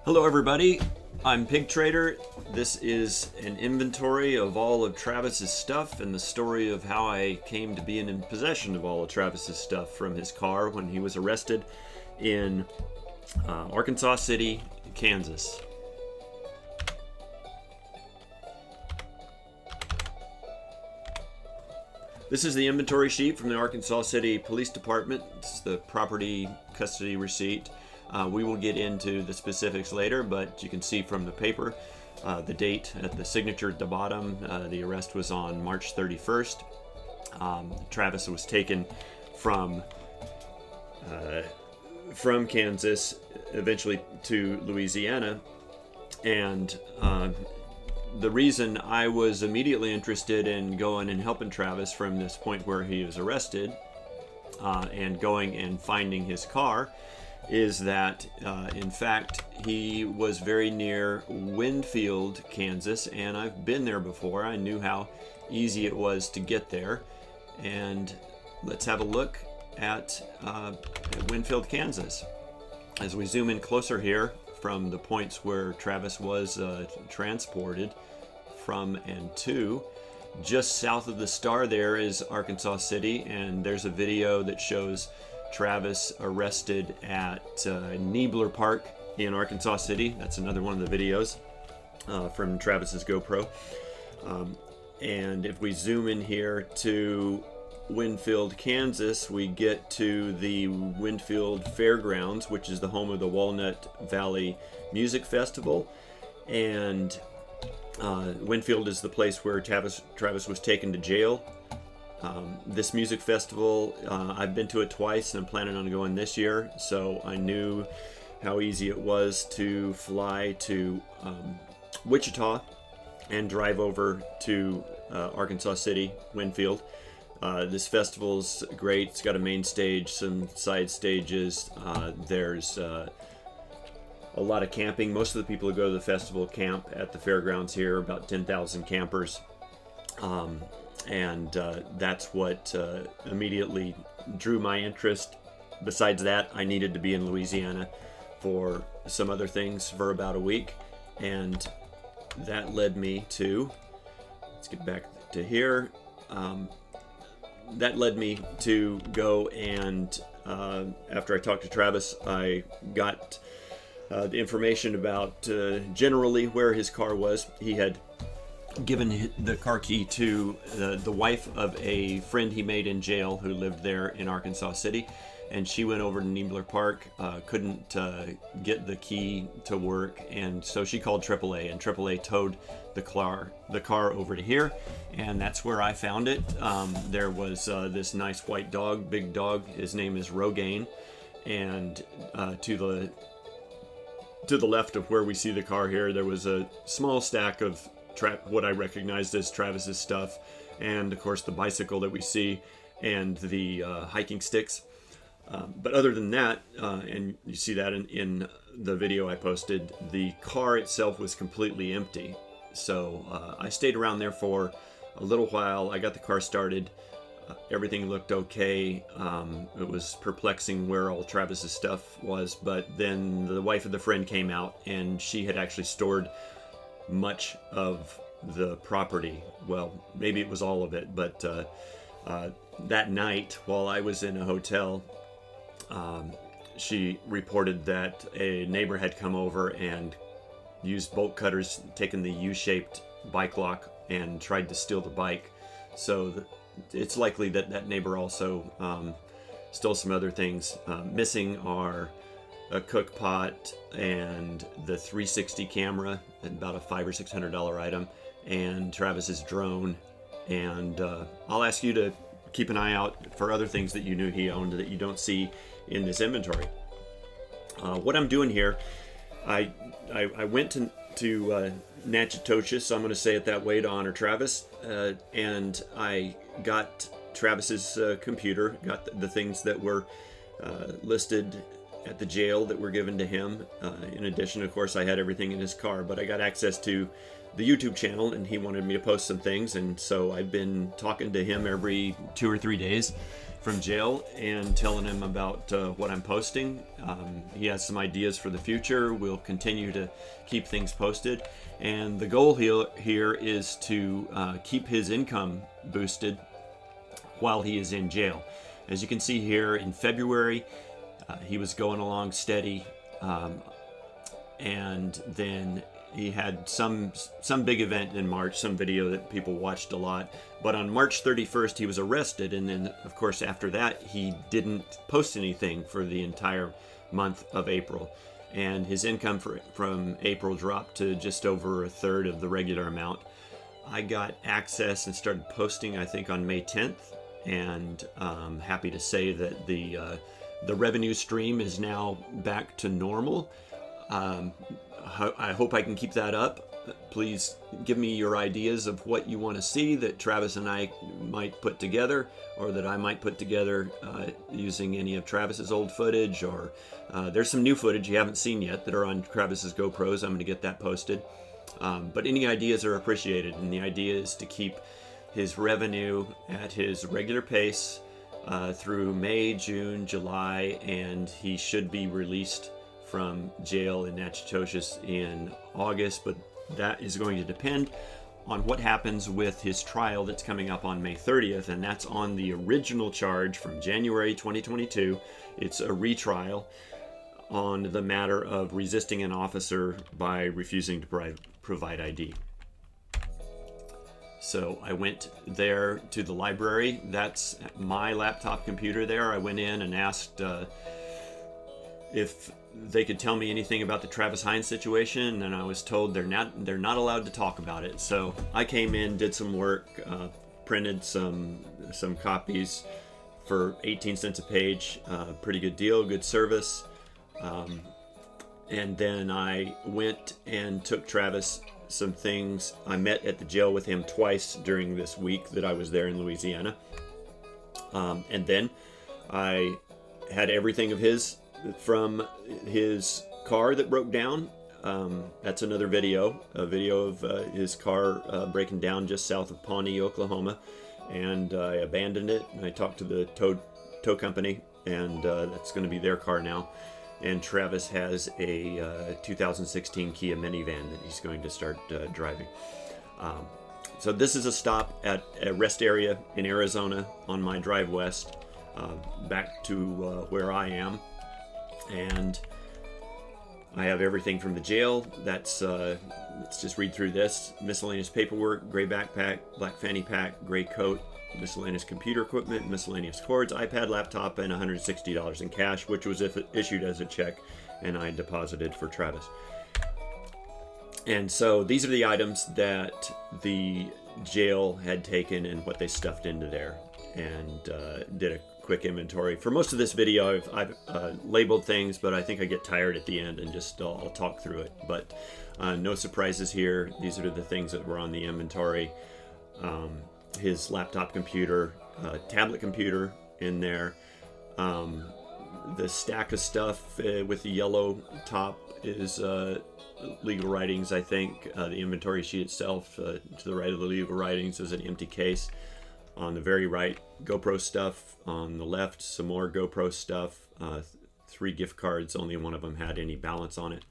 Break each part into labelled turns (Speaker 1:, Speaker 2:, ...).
Speaker 1: Hello everybody, I'm Pig Trader. This is an inventory of all of Travis's stuff and the story of how I came to be in possession of all of Travis's stuff from his car when he was arrested in Arkansas City, Kansas. This is the inventory sheet from the Arkansas City Police Department. It's the property custody receipt. We will get into the specifics later, but you can see from the paper the date at the signature at the bottom. The arrest was on March 31st. Travis was taken from Kansas, eventually to Louisiana, and the reason I was immediately interested in going and helping Travis from this point where he was arrested and going and finding his car is that, in fact, he was very near Winfield, Kansas, and I've been there before. I knew how easy it was to get there. And let's have a look at Winfield, Kansas. As we zoom in closer here from the points where Travis was transported from and to, just south of the star there is Arkansas City, and there's a video that shows Travis arrested at Niebler Park in Arkansas City. That's another one of the videos from Travis's GoPro. And if we zoom in here to Winfield, Kansas, we get to the Winfield Fairgrounds, which is the home of the Walnut Valley Music Festival. And Winfield is the place where Travis was taken to jail. This music festival, I've been to it twice and I'm planning on going this year, so I knew how easy it was to fly to Wichita and drive over to Arkansas City, Winfield. This festival's great. It's got a main stage, some side stages. There's a lot of camping. Most of the people who go to the festival camp at the fairgrounds here, about 10,000 campers. And that's what immediately drew my interest. Besides that, I needed to be in Louisiana for some other things for about a week, and that led me to, let's get back to here, that led me to go and, after I talked to Travis, I got the information about generally where his car was. He had given the car key to the wife of a friend he made in jail who lived there in Arkansas City, and she went over to Niebler Park, couldn't get the key to work, and so she called AAA, and AAA towed the car over to here, and that's where I found it. There was this nice white dog, big dog. His name is Rogaine, and to the left of where we see the car here, there was a small stack of what I recognized as Travis's stuff, and of course the bicycle that we see and the hiking sticks. But other than that, and you see that in the video I posted, the car itself was completely empty. So I stayed around there for a little while. I got the car started. Everything looked okay. It was perplexing where all Travis's stuff was, but then the wife of the friend came out, and she had actually stored much of the property. Well, maybe it was all of it, but that night while I was in a hotel, she reported that a neighbor had come over and used bolt cutters, taken the U-shaped bike lock, and tried to steal the bike. So it's likely that that neighbor also stole some other things. Missing are a cook pot and the 360 camera, about a $500 or $600 item, and Travis's drone. And I'll ask you to keep an eye out for other things that you knew he owned that you don't see in this inventory. What I'm doing here, I went to Natchitoches, I'm going to say it that way to honor Travis, and I got Travis's computer, got the things that were listed at the jail that were given to him. In addition, of course, I had everything in his car, but I got access to the YouTube channel, and he wanted me to post some things, and so I've been talking to him every 2 or 3 days from jail and telling him about what I'm posting. He has some ideas for the future. We'll continue to keep things posted. And the goal here is to keep his income boosted while he is in jail. As you can see here, in February, he was going along steady, and then he had some big event in March, some video that people watched a lot. But on March 31st, he was arrested, and then, of course, after that, he didn't post anything for the entire month of April. And his income from April dropped to just over a third of the regular amount. I got access and started posting, I think, on May 10th, and I'm happy to say that the revenue stream is now back to normal. I hope I can keep that up. Please give me your ideas of what you want to see that Travis and I might put together, or that I might put together using any of Travis's old footage, or there's some new footage you haven't seen yet that are on Travis's GoPros. I'm going to get that posted. But any ideas are appreciated, and the idea is to keep his revenue at his regular pace through May, June, July, and he should be released from jail in Natchitoches in August, but that is going to depend on what happens with his trial that's coming up on May 30th, and that's on the original charge from January 2022. It's a retrial on the matter of resisting an officer by refusing to provide ID. So I went there to the library. That's my laptop computer there. I went in and asked if they could tell me anything about the Travis Heinze situation, and I was told they're not allowed to talk about it. So I came in, did some work, printed some copies for 18 cents a page. Pretty good deal, good service. And then I went and took Travis some things. I met at the jail with him twice during this week that I was there in Louisiana. And then I had everything of his from his car that broke down. That's another video, a video of his car breaking down just south of Pawnee, Oklahoma. And I abandoned it, and I talked to the tow company, and that's going to be their car now. And Travis has a 2016 Kia minivan that he's going to start driving. So this is a stop at a rest area in Arizona on my drive west back to where I am. And I have everything from the jail. That's let's just read through this. Miscellaneous paperwork, gray backpack, black fanny pack, gray coat, miscellaneous computer equipment, miscellaneous cords, iPad, laptop, and $160 in cash, which was issued as a check, and I deposited for Travis. And so these are the items that the jail had taken and what they stuffed into there, and did a quick inventory. For most of this video, I've labeled things, but I think I get tired at the end and just I'll talk through it. But no surprises here. These are the things that were on the inventory. His laptop computer, tablet computer in there. The stack of stuff with the yellow top is legal writings, I think. The inventory sheet itself, to the right of the legal writings, is an empty case. On the very right, GoPro stuff. On the left, some more GoPro stuff. 3 gift cards, only one of them had any balance on it.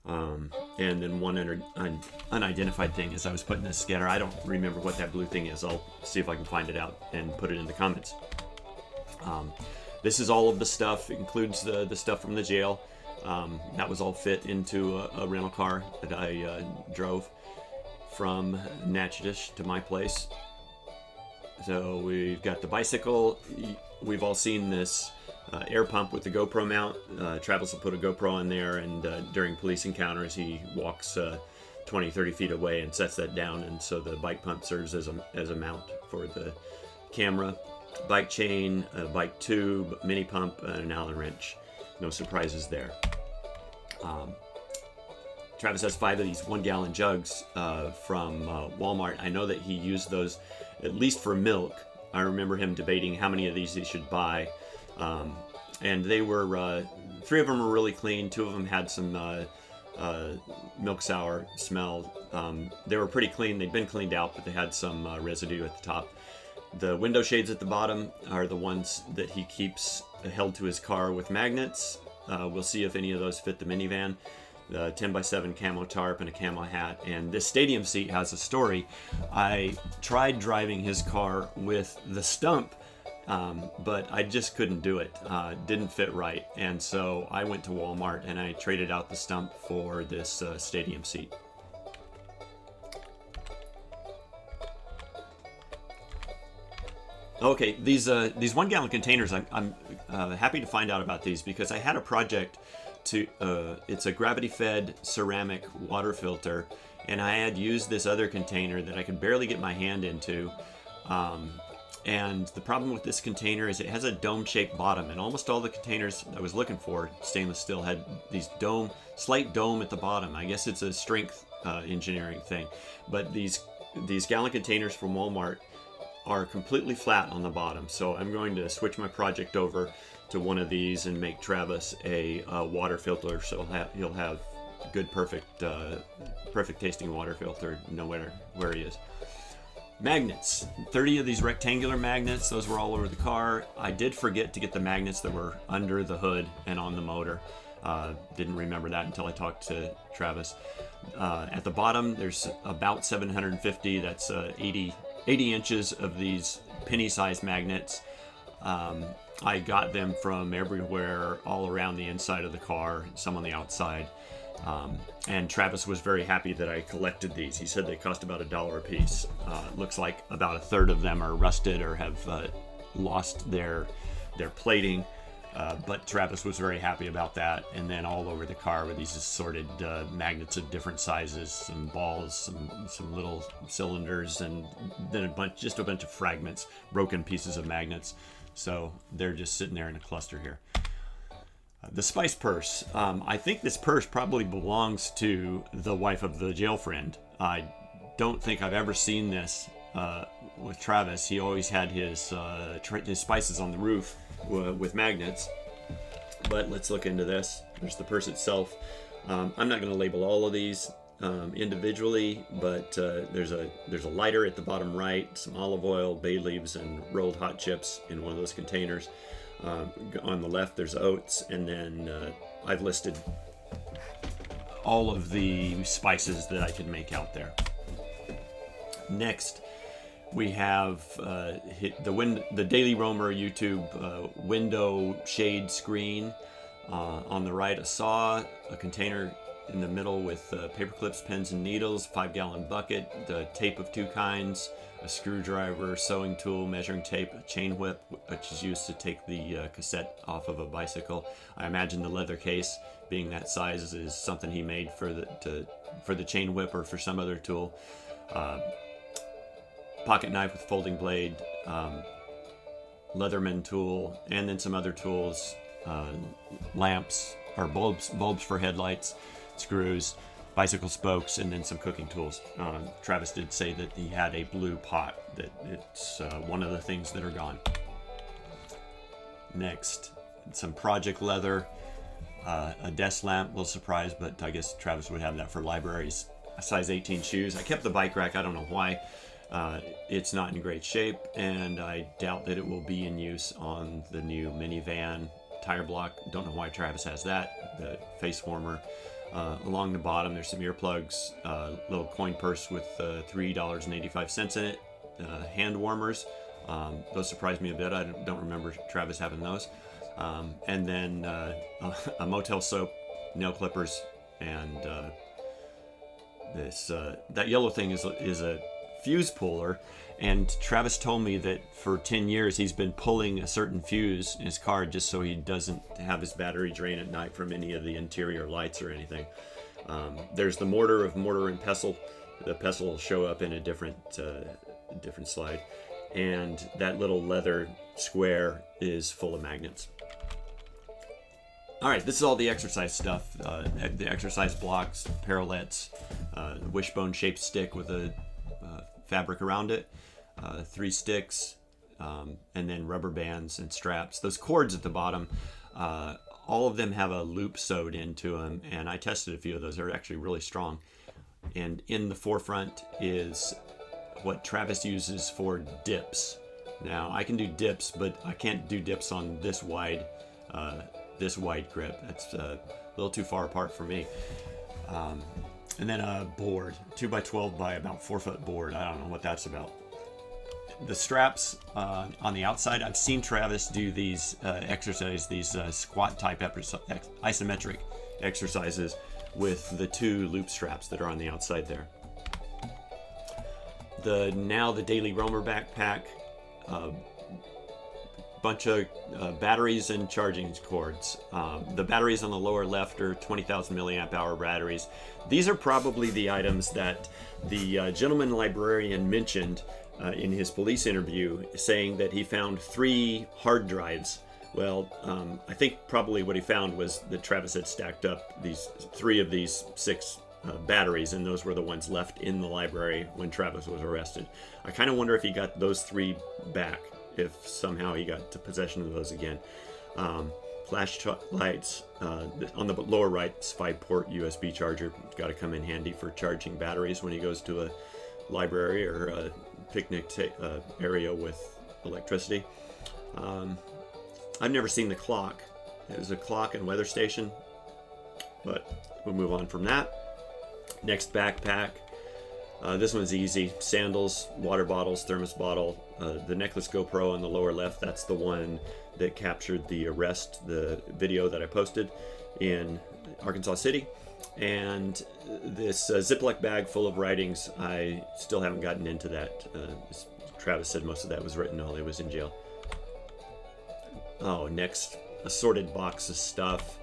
Speaker 1: And then one unidentified thing as I was putting this together. I don't remember what that blue thing is. I'll see if I can find it out and put it in the comments. This is all of the stuff. It includes the stuff from the jail. That was all fit into a rental car that I drove from Natchitoches to my place. So we've got the bicycle. We've all seen this air pump with the GoPro mount. Travis will put a GoPro on there, and during police encounters he walks 20-30 feet away and sets that down, and so the bike pump serves as a mount for the camera. Bike chain, a bike tube, mini pump, and an Allen wrench. No surprises there. Travis has 5 of these 1-gallon jugs from Walmart. I know that he used those at least for milk. I remember him debating how many of these he should buy. And they were, 3 of them were really clean. 2 of them had some milk sour smell. They were pretty clean. They'd been cleaned out, but they had some residue at the top. The window shades at the bottom are the ones that he keeps held to his car with magnets. We'll see if any of those fit the minivan. The 10x7 camo tarp and a camo hat. And this stadium seat has a story. I tried driving his car with the stump, but I just couldn't do it. Didn't fit right. And so I went to Walmart and I traded out the stump for this stadium seat. Okay, these 1 gallon containers, I'm happy to find out about these because I had a project to, it's a gravity fed ceramic water filter, and I had used this other container that I could barely get my hand into. And the problem with this container is it has a dome shaped bottom, and almost all the containers I was looking for, stainless steel, had these slight dome at the bottom. I guess it's a strength engineering thing. But these gallon containers from Walmart are completely flat on the bottom, so I'm going to switch my project over to one of these and make Travis a water filter, so he'll have good, perfect tasting water filter no matter where he is. Magnets, 30 of these rectangular magnets. Those were all over the car. I did forget to get the magnets that were under the hood and on the motor. Didn't remember that until I talked to Travis. At the bottom, there's about 750. That's 80 inches of these penny-sized magnets. I got them from everywhere, all around the inside of the car, some on the outside. And Travis was very happy that I collected these. He said they cost about $1 a piece. Looks like about a third of them are rusted or have lost their plating. But Travis was very happy about that. And then all over the car were these assorted magnets of different sizes, some balls, some little cylinders, and then just a bunch of fragments, broken pieces of magnets. So they're just sitting there in a cluster here. The spice purse. I think this purse probably belongs to the wife of the jail friend. I don't think I've ever seen this with Travis. He always had his spices on the roof with magnets. But let's look into this. There's the purse itself. I'm not going to label all of these individually, but there's a lighter at the bottom right, some olive oil, bay leaves, and rolled hot chips in one of those containers. On the left, there's oats, and then I've listed all of the spices that I can make out there. Next, we have the Daily Roamer YouTube window shade screen. On the right, a saw, a container in the middle with paper clips, pens, and needles, 5-gallon bucket, the tape of 2 kinds, a screwdriver, sewing tool, measuring tape, a chain whip, which is used to take the cassette off of a bicycle. I imagine the leather case, being that size, is something he made for the chain whip or for some other tool. Pocket knife with folding blade, Leatherman tool, and then some other tools, lamps or bulbs for headlights, screws, bicycle spokes, and then some cooking tools. Travis did say that he had a blue pot, that it's one of the things that are gone. Next, some project leather, a desk lamp, a little surprise, but I guess Travis would have that for libraries. A size 18 shoes. I kept the bike rack, I don't know why. It's not in great shape, and I doubt that it will be in use on the new minivan. Tire block, don't know why Travis has that. The face warmer. Along the bottom, there's some earplugs, little coin purse with $3.85 in it, hand warmers. Those surprised me a bit. I don't remember Travis having those. And then a motel soap, nail clippers, and that yellow thing is a fuse puller. And Travis told me that for 10 years he's been pulling a certain fuse in his car just so he doesn't have his battery drain at night from any of the interior lights or anything. There's the mortar and pestle. The pestle will show up in a different slide. And that little leather square is full of magnets. All right, this is all the exercise stuff. The exercise blocks, parallettes, wishbone-shaped stick with a fabric around it, 3 sticks, and then rubber bands and straps. Those cords at the bottom, all of them have a loop sewed into them, and I tested a few of those. They're actually really strong. And in the forefront is what Travis uses for dips. Now I can do dips, but I can't do dips on this wide grip. That's a little too far apart for me. And then a board, 2x12 by about 4 foot board. I don't know what that's about. The straps on the outside, I've seen Travis do these squat type isometric exercises with the 2 loop straps that are on the outside there. The Daily Roamer backpack, bunch of batteries and charging cords. The batteries on the lower left are 20,000 milliamp hour batteries. These are probably the items that the gentleman librarian mentioned in his police interview, saying that he found 3 hard drives. Well, I think probably what he found was that Travis had stacked up these 3 of these 6 batteries, and those were the ones left in the library when Travis was arrested. I kind of wonder if he got those 3 back, if somehow he got to possession of those again. Flash lights on the lower right, 5-port USB charger. Got to come in handy for charging batteries when he goes to a library or a picnic area with electricity. I've never seen the clock. There's a clock and weather station, but we'll move on from that. Next backpack. This one's easy. Sandals, water bottles, thermos bottle. The necklace GoPro on the lower left, that's the one that captured the arrest, the video that I posted in Arkansas City. And this Ziploc bag full of writings, I still haven't gotten into that. Travis said most of that was written while he was in jail. Oh, next, assorted box of stuff.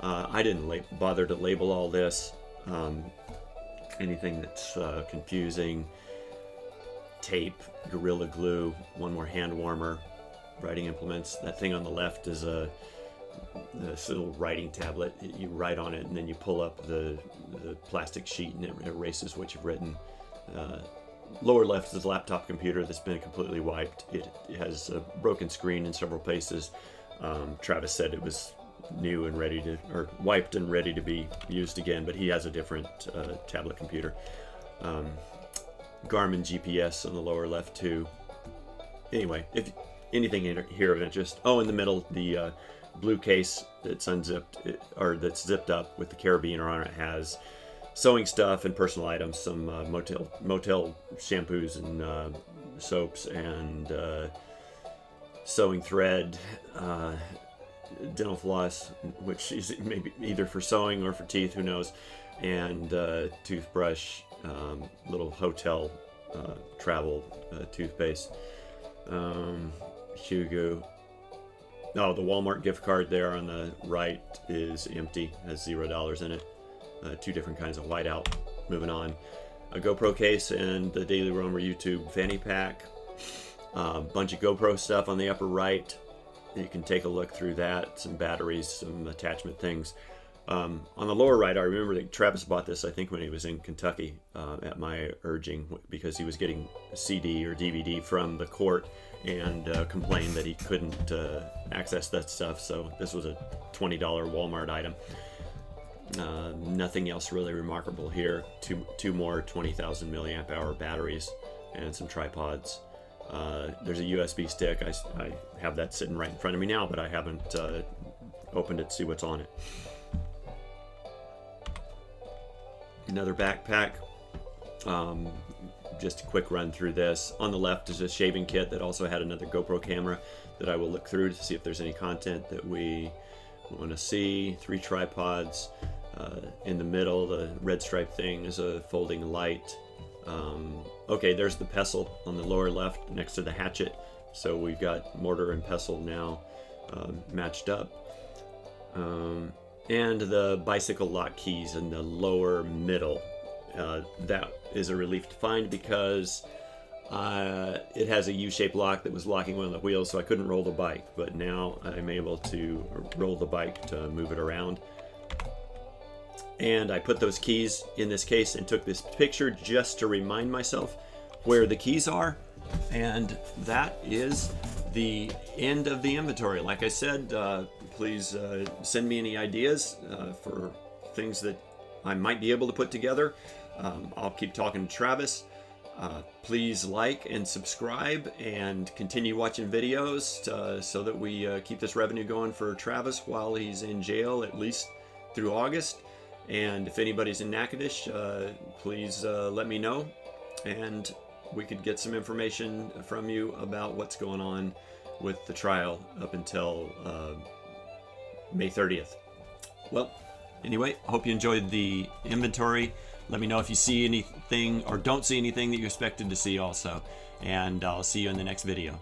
Speaker 1: I didn't bother to label all this. Anything that's confusing. Tape, Gorilla Glue, one more hand warmer, writing implements. That thing on the left is this little writing tablet. You write on it and then you pull up the plastic sheet and it erases what you've written. Lower left is a laptop computer that's been completely wiped. It has a broken screen in several places. Travis said it was new and ready to, or wiped and ready to be used again, but he has a different tablet computer. Garmin GPS on the lower left too. Anyway, if anything here of interest. Oh, in the middle, the blue case that's unzipped, or that's zipped up with the carabiner on it, has sewing stuff and personal items, some motel shampoos and soaps, and sewing thread, dental floss, which is maybe either for sewing or for teeth, who knows, and toothbrush, little hotel travel toothpaste, Hugo. Oh, the Walmart gift card there on the right is empty, has $0 in it. 2 different kinds of whiteout. Moving on, a GoPro case and the Daily Roamer YouTube fanny pack. Bunch of GoPro stuff on the upper right. You can take a look through that. Some batteries, some attachment things. On the lower right, I remember that Travis bought this, I think, when he was in Kentucky at my urging, because he was getting a CD or DVD from the court and complained that he couldn't access that stuff. So this was a $20 Walmart item. Nothing else really remarkable here. Two more 20,000 milliamp hour batteries and some tripods. There's a USB stick. I have that sitting right in front of me now, but I haven't opened it to see what's on it. Another backpack. Just a quick run through this. On the left is a shaving kit that also had another GoPro camera that I will look through to see if there's any content that we want to see. 3 tripods. In the middle, the red stripe thing is a folding light. Okay, there's the pestle on the lower left next to the hatchet. So we've got mortar and pestle now matched up. And the bicycle lock keys in the lower middle. That is a relief to find because it has a U-shaped lock that was locking one of the wheels, so I couldn't roll the bike. But now I'm able to roll the bike to move it around. And I put those keys in this case and took this picture just to remind myself where the keys are. And that is the end of the inventory. Like I said, please send me any ideas for things that I might be able to put together. I'll keep talking to Travis. Please like and subscribe and continue watching videos so that we keep this revenue going for Travis while he's in jail, at least through August. And if anybody's in Natchitoches, please let me know, and we could get some information from you about what's going on with the trial up until May 30th. Well, anyway, hope you enjoyed the inventory. Let me know if you see anything or don't see anything that you expected to see also. And I'll see you in the next video.